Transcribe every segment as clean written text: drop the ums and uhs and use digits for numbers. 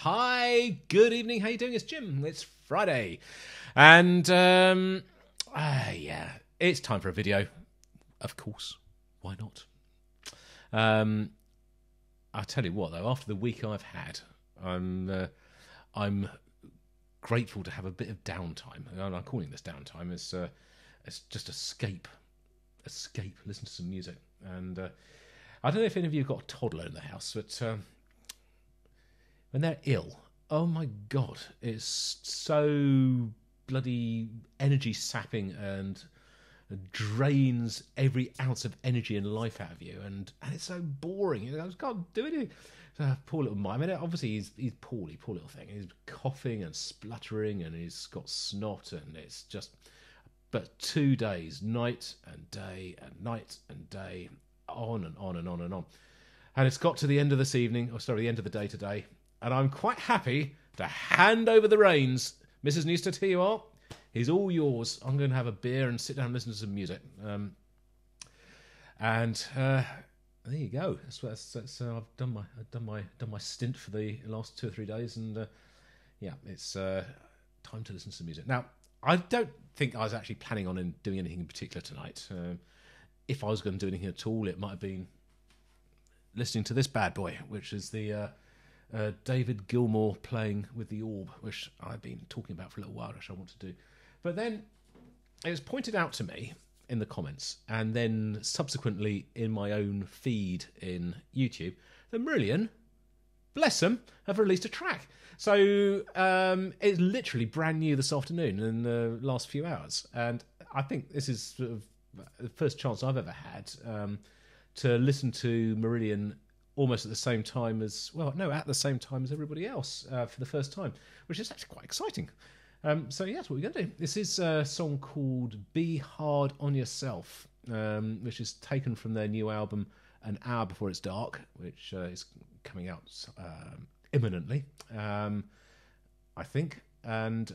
Hi, good evening. How you doing? It's Jim. It's Friday, and yeah, it's time for a video. Of course, why not? I'll tell you what, though. After the week I've had, I'm grateful to have a bit of downtime. And I'm calling this downtime. It's just escape, listen to some music. And I don't know if any of you have got a toddler in the house, but when they're ill, oh my God, it's so bloody energy sapping and drains every ounce of energy and life out of you, and it's so boring. I just can't do anything. Poor little mime. I mean, obviously he's poorly, poor little thing. He's coughing and spluttering, and he's got snot, and it's just. But 2 days, night and day and night and day, on and on and on and on, and it's got to the end of this evening, the end of the day today, and I'm quite happy to hand over the reins. Mrs. Newstead, here you are. He's all yours. I'm going to have a beer and sit down and listen to some music. And there you go. That's I've done my stint for the last 2 or 3 days, and yeah, it's time to listen to some music. Now, I don't think I was actually planning on doing anything in particular tonight. If I was going to do anything at all, it might have been listening to this bad boy, which is the David Gilmour playing with the orb, which I've been talking about for a little while, which I want to do. But then it was pointed out to me in the comments, and then subsequently in my own feed in YouTube, that Marillion, bless them, have released a track. So it's literally brand new this afternoon in the last few hours. And I think this is sort of the first chance I've ever had to listen to Marillion almost at the same time as, at the same time as everybody else for the first time, which is actually quite exciting. So yeah, that's what we're going to do. This is a song called Be Hard on Yourself, which is taken from their new album, An Hour Before It's Dark, which is coming out imminently, I think. And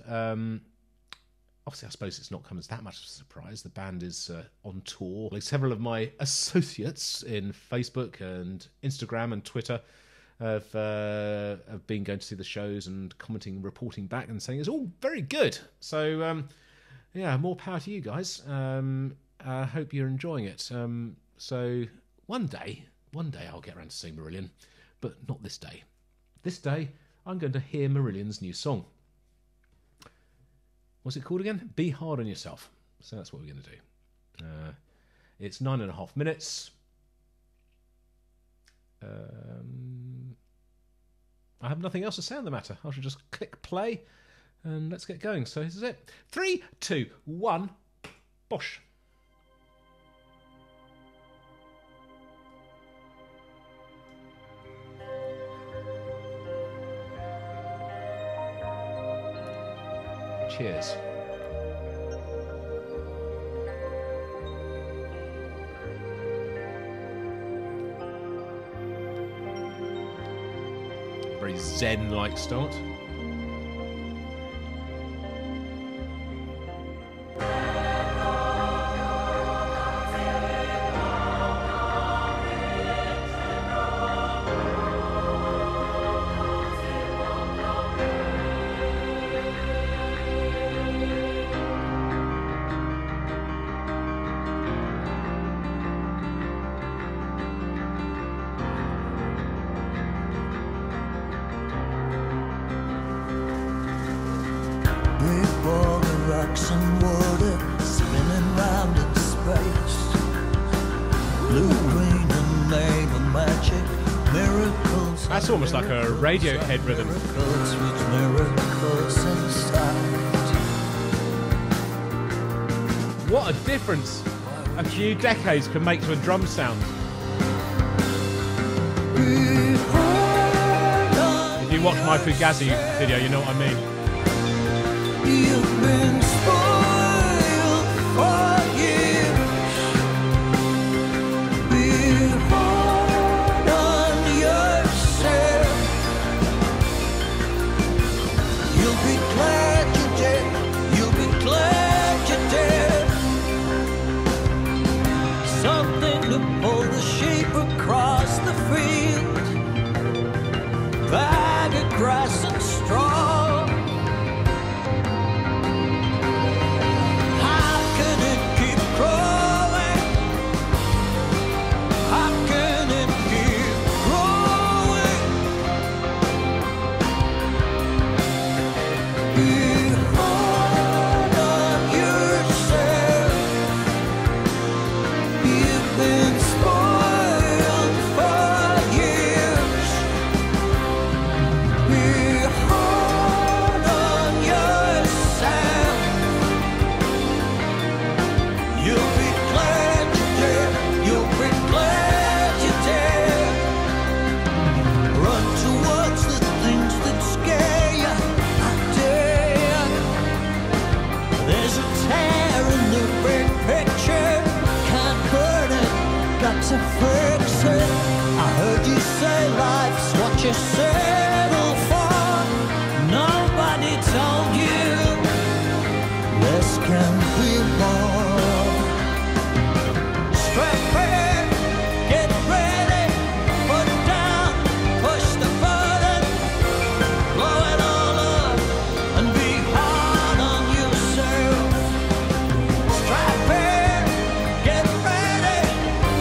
obviously, I suppose it's not come as that much of a surprise. The band is on tour. Like several of my associates in Facebook and Instagram and Twitter have been going to see the shows and commenting, reporting back, and saying it's all very good. So yeah, more power to you guys. I hope you're enjoying it. So one day I'll get around to seeing Marillion, but not this day. This day I'm going to hear Marillion's new song. What's it called again? Be Hard on Yourself. So that's what we're going to do. It's 9.5 minutes. I have nothing else to say on the matter. I shall just click play and let's get going. So this is it. 3, 2, 1, bosh. Cheers. Very zen-like start. And water spinning round in space, blue, green and naval magic, miracles. That's almost like a Radiohead rhythm. Miracles with miracles inside. What a difference a few decades can make to a drum sound. If you watch my Fugazi video, you know what I mean. You've been spoiled for years. Be hard on yourself. You'll be glad you did. You'll be glad you did. Something to pull the sheep across the field. Bag of grass and straw. How can it keep growing? How can it keep growing? Be hard on yourself. You've been spoiled for years. Be hard on yourself. You'll be glad you did. You'll be glad you did. Run towards the things that scare you. I dare. There's a tear in the big picture. Can't burn it. Got to fix it. I heard you say life's what you settle for. Nobody told you less can be more. Strap in, get ready, put down, push the button, blow it all up, and be hard on yourself. Strap in, get ready,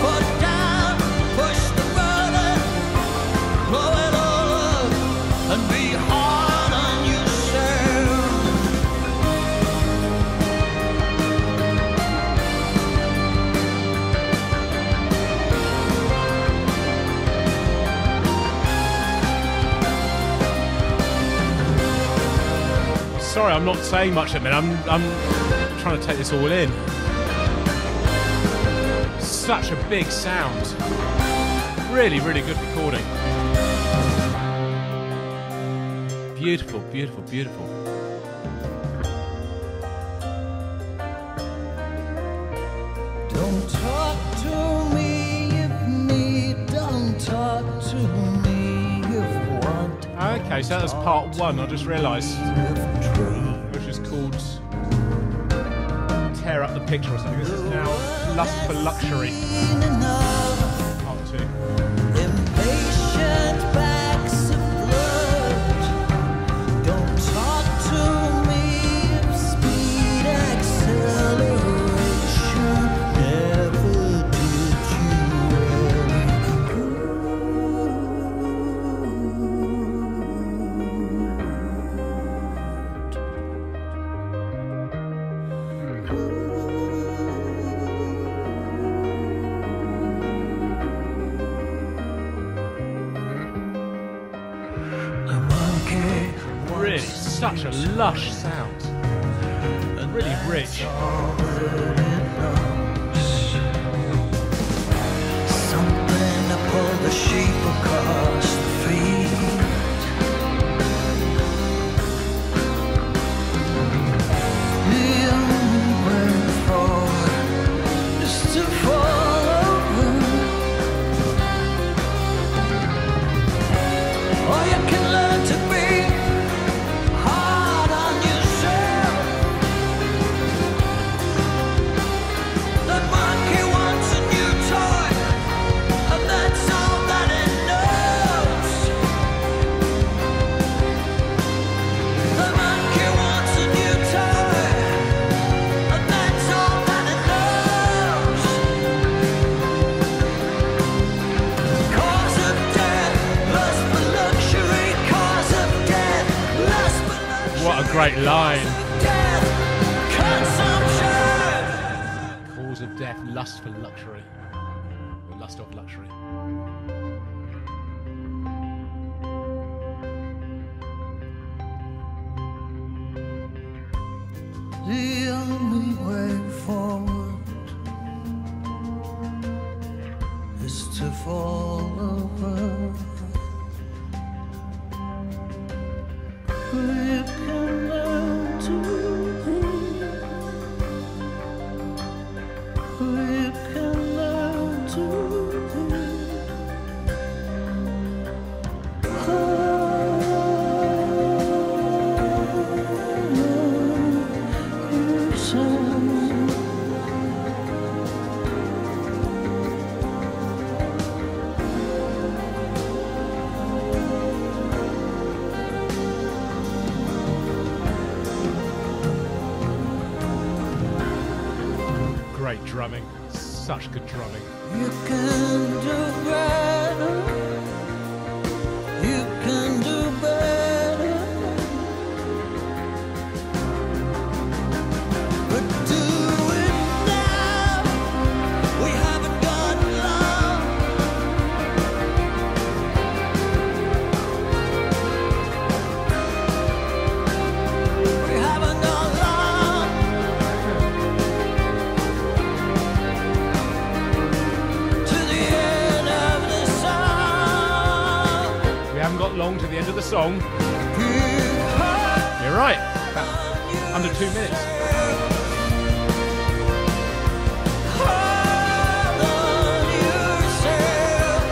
put down, push the button, blow it all up, and be hard on yourself. Sorry, I'm not saying much at the minute. I'm trying to take this all in. Such a big sound. Really, really good recording. Beautiful, beautiful, beautiful. Don't talk to me if need. Don't talk to me if want. Okay, so that was part one, I just realised, If dream. which is called Tear Up the Picture or something. This is now Lust for Luxury, Enough. part two. Impatient backs of blood. Don't talk to me of speed acceleration. Never did you any The monkey Really, such a lush sound. Really rich. something to pull the sheep across the field. The only way forward is to fall over. Or you can learn to be hard on yourself. The monkey wants a new toy, and that's all that it knows. The monkey wants a new toy, and that's all that it knows. Cause of death, lust for luxury. Cause of death, lust for luxury. What a great line. Death, consumption. Cause of death, lust for luxury. Or lust of luxury. The only way forward is to fall over. You can learn to breathe. You can learn to drumming. Such good drumming. You can do better. You can do better. But do it now. We haven't got long. We haven't got long. To the end of the song. We haven't got long to the end of the song. You're right. About under 2 minutes. Hold on yourself.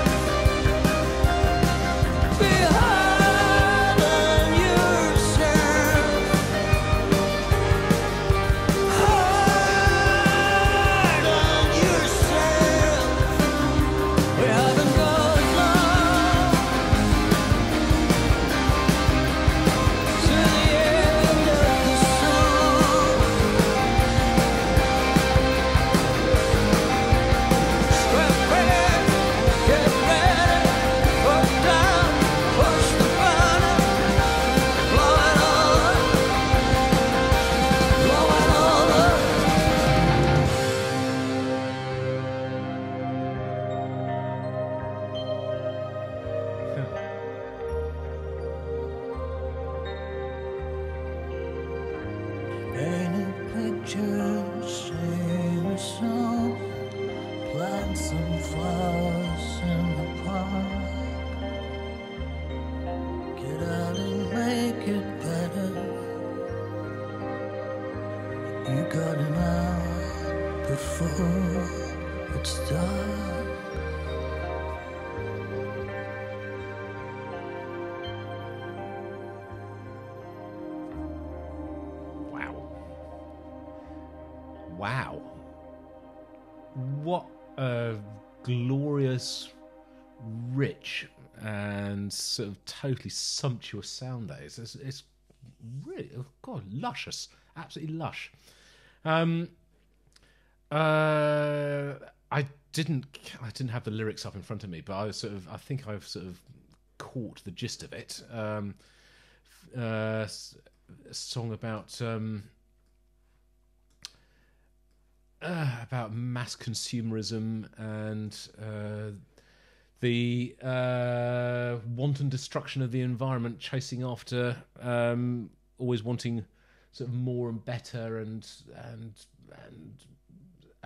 Be hard on yourself. Hard on yourself. We haven't got long to the end of the song. Scrap ready, get ready, put down, push the button, blow it all up, blow it all up. Paint a picture, sing a song, plant some flowers in the park. Get out and make it better. You got an hour before it's dark. Wow. Wow. What a glorious, rich, and sort of totally sumptuous sound that is. It's really, oh God, luscious. Absolutely lush. I didn't have the lyrics up in front of me, but I think I've sort of caught the gist of it. A song about mass consumerism and the wanton destruction of the environment, chasing after always wanting sort of more and better and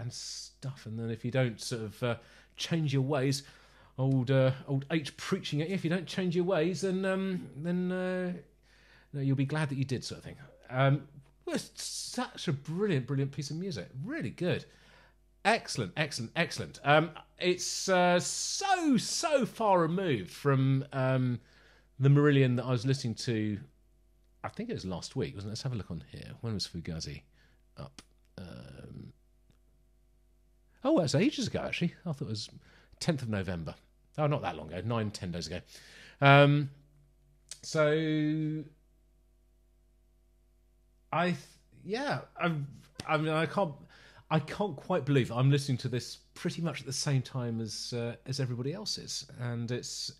stuff, and then if you don't sort of change your ways, old H preaching at you, if you don't change your ways, then no, you'll be glad that you did, sort of thing. Well, it's such a brilliant piece of music. Really good. Excellent. It's so far removed from the Marillion that I was listening to. I think it was last week, wasn't it? Let's have a look on here. When was Fugazi up? Oh, that's ages ago, actually. I thought it was 10th of November. Oh, not that long ago. 9-10 days ago. So I can't quite believe I'm listening to this pretty much at the same time as everybody else is, and it's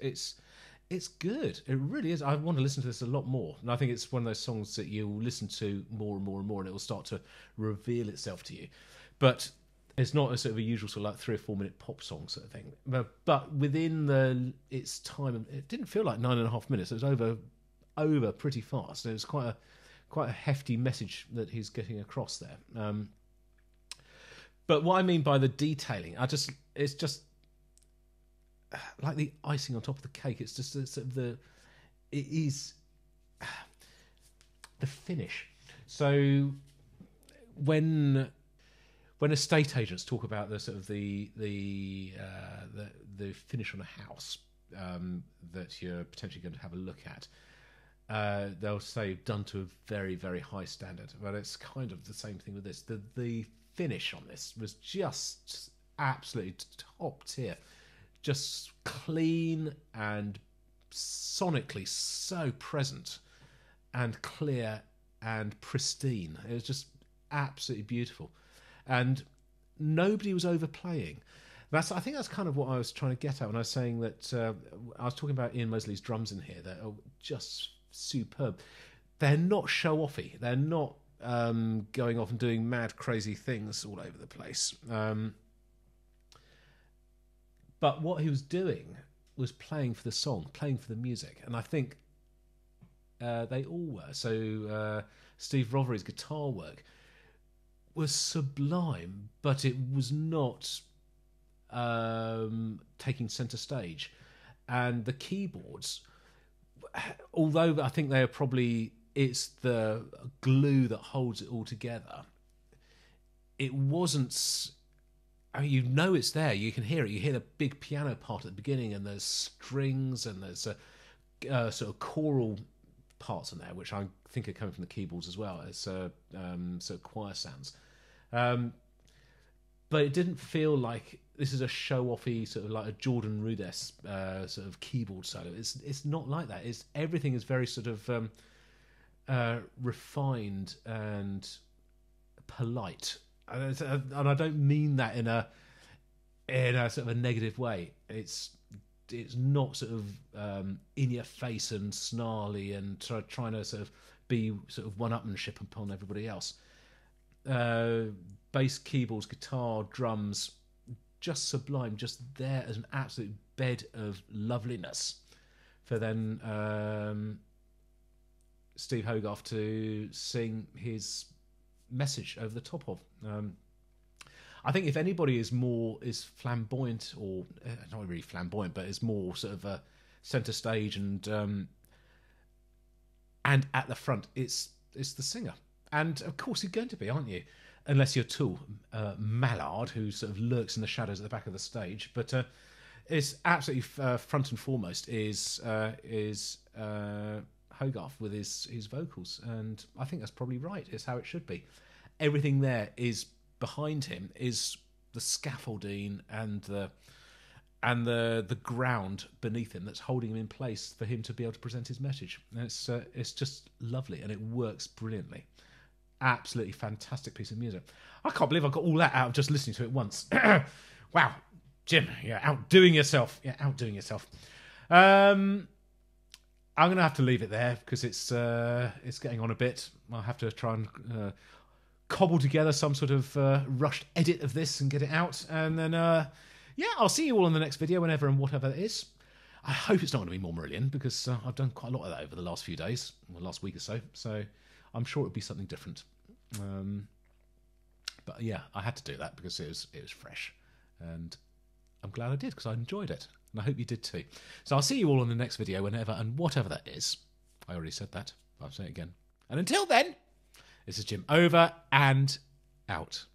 good. It really is. I want to listen to this a lot more, and I think it's one of those songs that you'll listen to more and more and more, and it will start to reveal itself to you. But it's not a sort of a usual sort of like 3 or 4 minute pop song sort of thing. But within its time, it didn't feel like 9.5 minutes. It was over pretty fast. It was quite a hefty message that he's getting across there. But what I mean by the detailing, it's just like the icing on top of the cake. It's just sort of the finish. So when estate agents talk about the sort of the finish on a house that you're potentially going to have a look at, they'll say done to a very, very high standard. But it's kind of the same thing with this. The finish on this was just absolutely top tier, just clean and sonically so present and clear and pristine. It was just absolutely beautiful. And nobody was overplaying. I think that's kind of what I was trying to get at when I was saying that I was talking about Ian Mosley's drums in here. They're just superb. They're not show-offy. They're not going off and doing mad, crazy things all over the place. But what he was doing was playing for the song, playing for the music. And I think they all were. So Steve Rothery's guitar work was sublime, but it was not taking centre stage. And the keyboards, although I think they are probably, it's the glue that holds it all together, it wasn't, I mean, you know it's there, you can hear it, you hear the big piano part at the beginning, and there's strings, and there's a sort of choral parts in there, which I think are coming from the keyboards as well, as sort of choir sounds. But it didn't feel like this is a show-offy sort of like a Jordan Rudess sort of keyboard solo. It's not like that. Everything is very sort of refined and polite, and I don't mean that in a sort of a negative way. It's not sort of in your face and snarly and trying to sort of be sort of one-upmanship upon everybody else. Bass, keyboards, guitar, drums, just sublime, just there as an absolute bed of loveliness for then Steve Hogarth to sing his message over the top of. I think if anybody is flamboyant, or not really flamboyant, but is more sort of a centre stage and at the front, it's the singer. And of course you're going to be, aren't you? Unless you're Tool, Mallard, who sort of lurks in the shadows at the back of the stage. But it's absolutely front and foremost is Hogarth with his vocals, and I think that's probably right. It's how it should be. Everything there is behind him is the scaffolding and the ground beneath him that's holding him in place for him to be able to present his message. And it's just lovely, and it works brilliantly. Absolutely fantastic piece of music. I can't believe I got all that out of just listening to it once. Wow, Jim, you're outdoing yourself. I'm going to have to leave it there because it's getting on a bit. I'll have to try and cobble together some sort of rushed edit of this and get it out. And then, I'll see you all in the next video, whenever and whatever it is. I hope it's not going to be more Marillion, because I've done quite a lot of that over the last few days, or last week or so. So I'm sure it'll be something different. But yeah, I had to do that because it was fresh. And I'm glad I did, because I enjoyed it. And I hope you did too. So I'll see you all in the next video, whenever and whatever that is. I already said that, but I'll say it again. And until then, this is Jim, over and out.